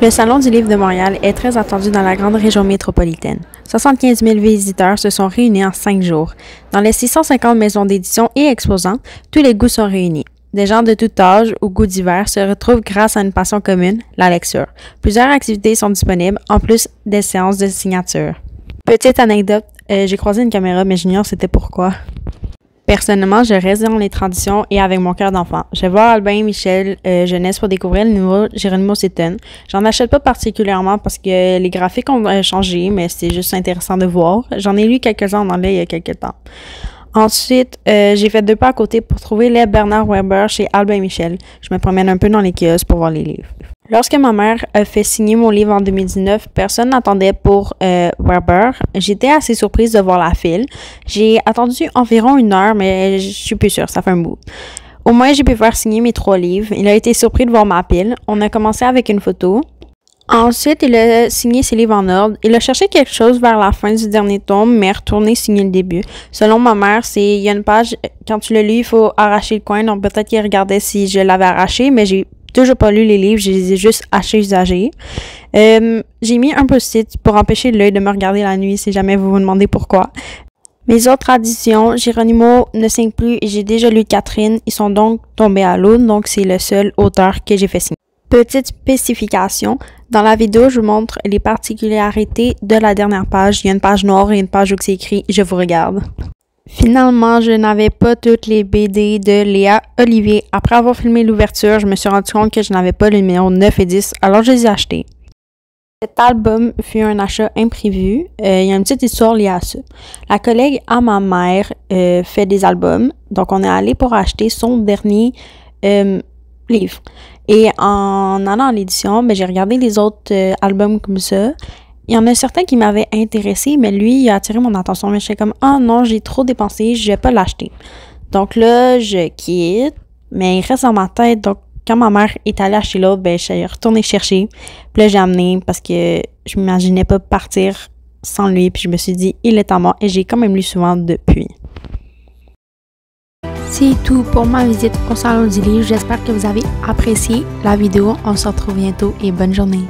Le Salon du livre de Montréal est très attendu dans la grande région métropolitaine. 75 000 visiteurs se sont réunis en 5 jours. Dans les 650 maisons d'édition et exposants, tous les goûts sont réunis. Des gens de tout âge ou goûts divers se retrouvent grâce à une passion commune, la lecture. Plusieurs activités sont disponibles, en plus des séances de signature. Petite anecdote, j'ai croisé une caméra, mais j'ignore c'était pourquoi. Personnellement, je reste dans les traditions et avec mon cœur d'enfant. Je vais voir Albin et Michel Jeunesse pour découvrir le nouveau Geronimo Stilton. J'en achète pas particulièrement parce que les graphiques ont changé, mais c'est juste intéressant de voir. J'en ai lu quelques-uns en anglais il y a quelques temps. Ensuite, j'ai fait 2 pas à côté pour trouver les Bernard Werber chez Albin et Michel. Je me promène un peu dans les kiosques pour voir les livres. Lorsque ma mère a fait signer mon livre en 2019, personne n'attendait pour Werber. J'étais assez surprise de voir la file. J'ai attendu environ 1 heure, mais je suis plus sûre, ça fait un bout. Au moins, j'ai pu faire signer mes 3 livres. Il a été surpris de voir ma pile. On a commencé avec une photo. Ensuite, il a signé ses livres en ordre. Il a cherché quelque chose vers la fin du dernier tome, mais retourné signer le début. Selon ma mère, il y a une page, quand tu le lis, il faut arracher le coin. Donc peut-être qu'il regardait si je l'avais arraché, mais j'ai toujours pas lu les livres, je les ai juste achetés usagés. J'ai mis un post-it pour empêcher l'œil de me regarder la nuit si jamais vous vous demandez pourquoi. Mes autres additions, Geronimo ne signe plus et j'ai déjà lu Catherine. Ils sont donc tombés à l'eau, donc c'est le seul auteur que j'ai fait signer. Petite spécification, dans la vidéo, je vous montre les particularités de la dernière page. Il y a une page noire et une page où c'est écrit « Je vous regarde ». Finalement, je n'avais pas toutes les BD de Léa Olivier. Après avoir filmé l'ouverture, je me suis rendu compte que je n'avais pas le numéro 9 et 10, alors je les ai achetés. Cet album fut un achat imprévu. Il y a une petite histoire liée à ça. La collègue à ma mère fait des albums, donc on est allé pour acheter son dernier livre. Et en allant à l'édition, j'ai regardé les autres albums comme ça. Il y en a certains qui m'avaient intéressé, mais lui, il a attiré mon attention. Mais j'étais comme, ah non, j'ai trop dépensé, je vais pas l'acheter. Donc là, je quitte, mais il reste dans ma tête. Donc, quand ma mère est allée acheter l'autre, je suis retournée chercher. Puis là, j'ai amené parce que je m'imaginais pas partir sans lui. Puis je me suis dit, il est à moi. Et j'ai quand même lu souvent depuis. C'est tout pour ma visite au Salon du livre. J'espère que vous avez apprécié la vidéo. On se retrouve bientôt et bonne journée.